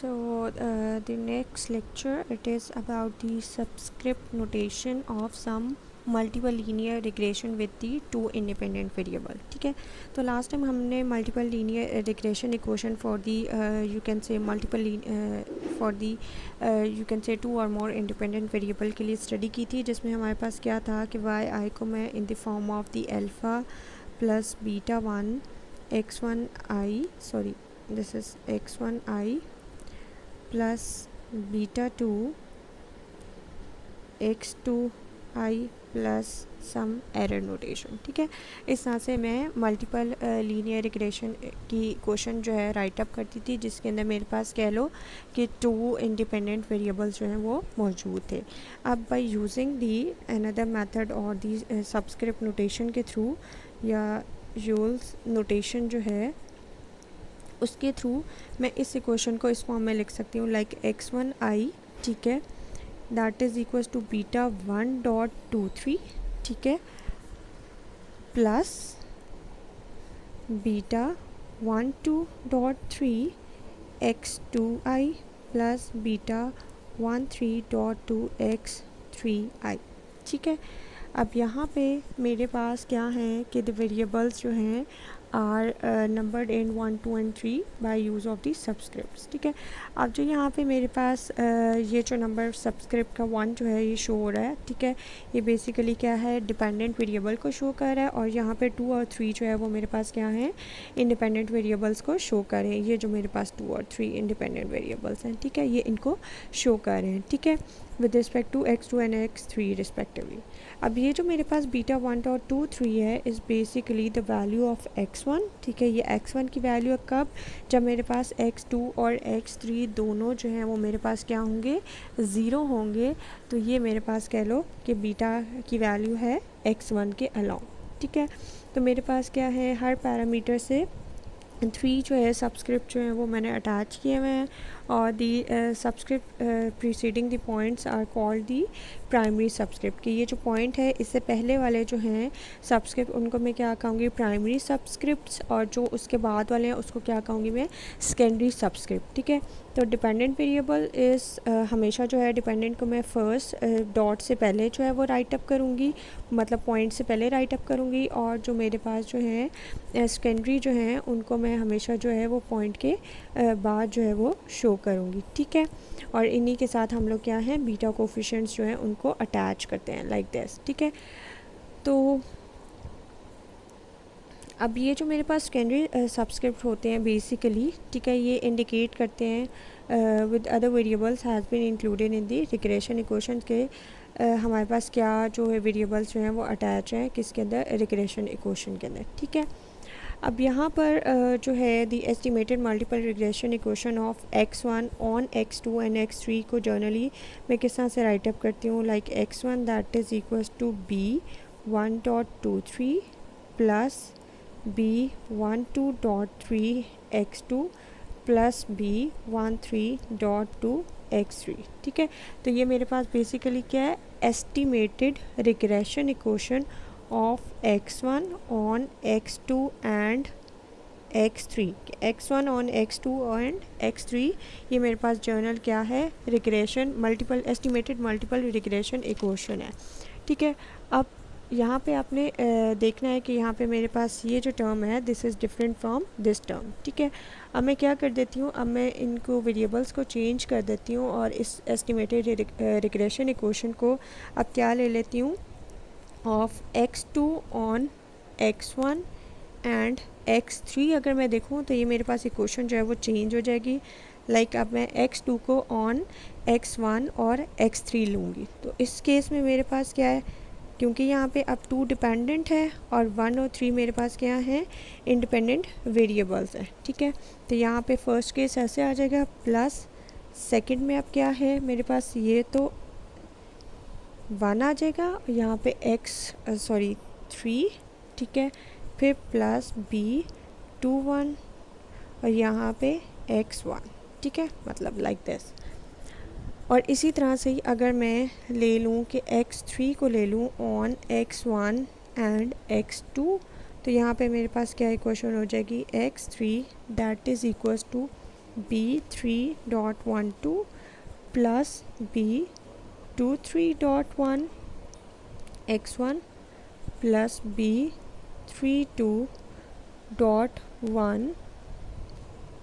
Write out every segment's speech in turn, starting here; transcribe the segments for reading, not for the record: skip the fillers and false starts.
So the next lecture, it is about the subscript notation of some multiple linear regression with the two independent variable. ठीक है, तो last time हमने multiple linear regression equation for the you can say multiple for the you can say two और more independent variable के लिए study की थी, जिसमें हमारे पास क्या था कि वाई आई को मैं in the form of the alpha plus beta one X one I sorry this is X one I plus beta two X two I plus some error notation. ठीक है, इस तरह से मैं मल्टीपल लीनियर रिग्रेशन की question जो है right up करती थी, जिसके अंदर मेरे पास कह लो कि टू इंडिपेंडेंट वेरिएबल्स जो हैं वो मौजूद थे. अब by using the another method और दी सबस्क्रिप्ट नोटेशन के थ्रू या यूल्स नोटेशन जो है उसके थ्रू मैं इस इक्वेशन को इस फॉर्म में लिख सकती हूँ लाइक एक्स वन आई. ठीक है, that is equals to beta one dot two three. ठीक है, plus beta one two dot three x two I plus beta one three dot two x three I. ठीक है, अब यहाँ पे मेरे पास क्या है कि द वेरिएबल्स जो हैं are numbered in 1 2 and 3 by use of the subscripts. ठीक है, अब जो यहाँ पे मेरे पास ये जो नंबर सबस्क्रिप्ट का 1 जो है ये शो हो रहा है. ठीक है, ये बेसिकली क्या है, डिपेंडेंट वेरिएबल को शो कर रहा है, और यहाँ पे 2 और 3 जो है वो मेरे पास क्या है, इंडिपेंडेंट वेरिएबल्स को शो कर रहे हैं. ये जो मेरे पास 2 और 3 इंडिपेंडेंट वेरिएबल्स हैं, ठीक है, ये इनको शो कर रहे हैं. ठीक है, with respect to x2 and x3 respectively. अब ये जो मेरे पास बीटा वन और टू थ्री है is basically the value of x1. ठीक है, ये x1 की वैल्यू है कब, जब मेरे पास x2 और x3 दोनों जो हैं वो मेरे पास क्या होंगे, ज़ीरो होंगे. तो ये मेरे पास कह लो कि बीटा की वैल्यू है x1 के अलाउंग. ठीक है, तो मेरे पास क्या है, हर पैरामीटर से 3 जो है सबस्क्रिप्ट जो है वो मैंने अटैच किए हुए हैं, और the subscript preceding the points are called the primary subscript. कि ये जो पॉइंट है इससे पहले वाले जो हैं सबस्क्रिप्ट उनको मैं क्या कहूँगी, प्राइमरी सबस्क्रिप्ट्स, और जो उसके बाद वाले हैं उसको क्या कहूँगी मैं, सेकेंडरी सबस्क्रिप्ट. ठीक है, तो डिपेंडेंट वेरिएबल इस हमेशा जो है डिपेंडेंट को मैं फर्स्ट डॉट से पहले जो है वो राइट अप करूँगी, मतलब पॉइंट से पहले राइट अप करूँगी, और जो मेरे पास जो है सेकेंडरी जो हैं उनको मैं हमेशा जो है वो पॉइंट के बाद जो है वो शो करूँगी. ठीक है, और इन्हीं के साथ हम लोग क्या हैं, बीटा कोफिशिएंट्स जो हैं उनको अटैच करते हैं लाइक दिस. ठीक है, तो अब ये जो मेरे पास सेकेंडरी सबस्क्रिप्ट होते हैं बेसिकली, ठीक है, ये इंडिकेट करते हैं with other variables has been included in the regression equation के हमारे पास क्या जो है वेरिएबल्स जो हैं वो अटैच हैं किसके अंदर, रिग्रेशन इक्वेशन के अंदर. ठीक है, अब यहाँ पर जो है दी estimated multiple regression equation of x1 on x2 and x3 को जर्नली मैं किस तरह से राइट अप करती हूँ, like x1 that is equals to b 1.23 plus b 12.3 x2 plus b 13.2 x3. ठीक है, तो ये मेरे पास बेसिकली क्या है, estimated regression equation of x1 on x2 and x3. x1 on x2 and x3 ये मेरे पास जर्नल क्या है, regression multiple estimated multiple regression equation है. ठीक है, अब यहाँ पे आपने देखना है कि यहाँ पे मेरे पास ये जो टर्म है this is different from this term. ठीक है, अब मैं क्या कर देती हूँ, अब मैं इनको वेरिएबल्स को चेंज कर देती हूँ, और इस एस्टिमेटेड रिग्रेशन इक्वेशन को अब क्या ले लेती हूँ, of x2 on x1 and x3. अगर मैं देखूँ तो ये मेरे पास इक्वेशन जो है वो चेंज हो जाएगी. लाइक अब मैं x2 को ऑन x1 और x3 लूँगी, तो इस केस में मेरे पास क्या है, क्योंकि यहाँ पे अब 2 डिपेंडेंट है और 1 और 3 मेरे पास क्या है, इंडिपेंडेंट वेरिएबल्स हैं. ठीक है, तो यहाँ पे फर्स्ट केस ऐसे आ जाएगा, प्लस सेकंड में अब क्या है मेरे पास, ये तो 1 आ जाएगा, यहाँ पे थ्री. ठीक है, फिर प्लस b 2 1 और यहाँ पे x1. ठीक है, मतलब लाइक दिस. और इसी तरह से ही अगर मैं ले लूँ कि x3 को ले लूँ ऑन x1 एंड x2, तो यहाँ पे मेरे पास क्या इक्वेशन हो जाएगी, x3 that is equals to b3.12 plus b23.1 x1 plus b32.1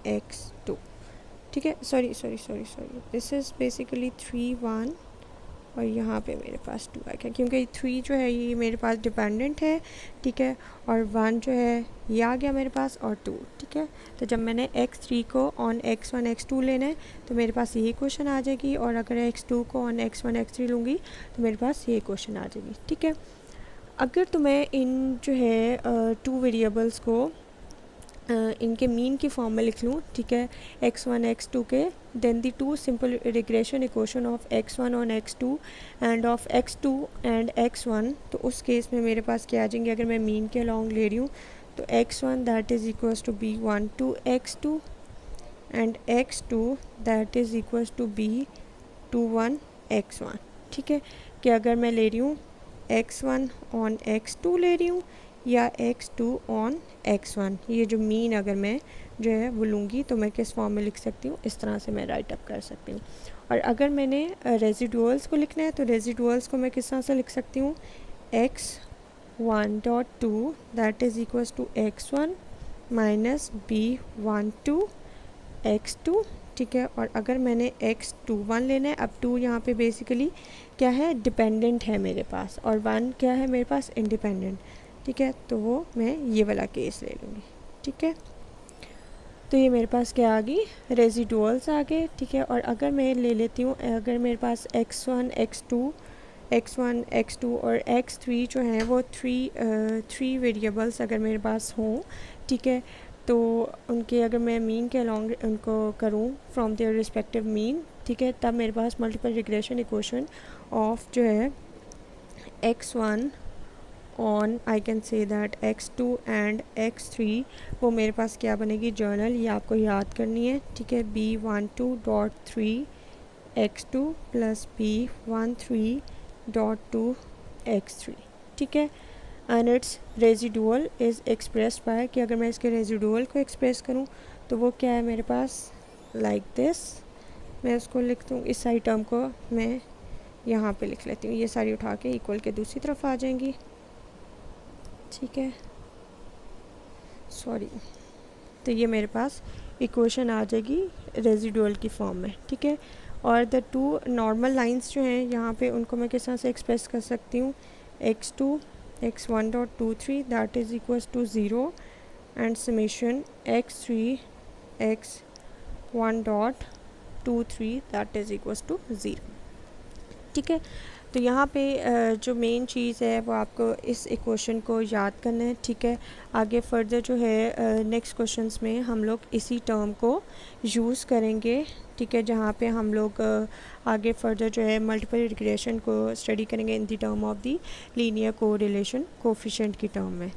x2। ठीक है, सॉरी, दिस इज़ बेसिकली 3 1 और यहाँ पे मेरे पास 2 आ गया, क्योंकि 3 जो है ये मेरे पास डिपेंडेंट है, ठीक है, और 1 जो है ये आ गया मेरे पास, और 2, ठीक है। तो जब मैंने x3 को ऑन x1 x2 लेना है तो मेरे पास ये क्वेश्चन आ जाएगी, और अगर x2 को ऑन x1 x3 लूँगी तो मेरे पास ये क्वेश्चन आ जाएगी, ठीक है। अगर तो मैं इन जो है 2 वेरिएबल्स को इनके मीन की फॉर्म में लिख लूँ, ठीक है, x1 x2 के, then the 2 simple regression equation of x1 on x2 and of x2 and x1, तो उस केस में मेरे पास क्या आ जाएंगे, अगर मैं मीन के अलॉन्ग ले रही हूँ तो x1 that is equals to b12 x2 and x2 that is equals to b21 x1, ठीक है। कि अगर मैं ले रही हूँ x1 ऑन x2 ले रही हूँ या x2 ऑन x1, ये जो मीन अगर मैं जो है वो लूँगी तो मैं किस फॉर्म में लिख सकती हूँ, इस तरह से मैं राइट अप कर सकती हूँ। और अगर मैंने रेजिडुअल्स को लिखना है तो रेजिडुअल्स को मैं किस तरह से लिख सकती हूँ, x1.2 that is equals to x1 minus b12 x2, ठीक है। और अगर मैंने x21 लेना है, अब 2 यहाँ पे बेसिकली क्या है, डिपेंडेंट है मेरे पास, और 1 क्या है मेरे पास, इंडिपेंडेंट, ठीक है। तो वो मैं ये वाला केस ले लूँगी, ठीक है। तो ये मेरे पास क्या आ गई, रेजिडुअल्स आ गए, ठीक है। और अगर मैं ले लेती हूँ, अगर मेरे पास x1 x2 और x3 जो हैं वो थ्री वेरिएबल्स अगर मेरे पास हों, ठीक है, तो उनके अगर मैं मीन के अलॉन्ग उनको करूँ फ्रॉम देयर रिस्पेक्टिव मीन, ठीक है, तब मेरे पास मल्टीपल रिग्रेशन इक्वेशन ऑफ जो है x1 on I can say that x2 and x3, वो मेरे पास क्या बनेगी, जर्नल, ये आपको याद करनी है, ठीक है, b12.3 x2 plus b13.2 x3, ठीक है। And it's residual is expressed by, कि अगर मैं इसके रेजिडुअल को एक्सप्रेस करूँ तो वो क्या है मेरे पास, लाइक दिस, मैं उसको लिख दूँ, इस सारी टर्म को मैं यहाँ पे लिख लेती हूँ, ये सारी उठा के इक्वल के दूसरी तरफ आ जाएंगी, ठीक है, सॉरी। तो ये मेरे पास इक्वेशन आ जाएगी रेजिडुअल की फॉर्म में, ठीक है। और द 2 नॉर्मल लाइंस जो हैं यहाँ पे उनको मैं किस तरह से एक्सप्रेस कर सकती हूँ, x2 x1.23 that is equals to 0 and summation x3 x1.23 that is equals to 0, ठीक है। तो यहाँ पे जो मेन चीज़ है वो आपको इस इक्वेशन को याद करना है, ठीक है। आगे फर्दर जो है नेक्स्ट क्वेश्चंस में हम लोग इसी टर्म को यूज़ करेंगे, ठीक है, जहाँ पे हम लोग आगे फर्दर जो है मल्टीपल रिग्रेशन को स्टडी करेंगे in the term of the linear correlation coefficient की टर्म में।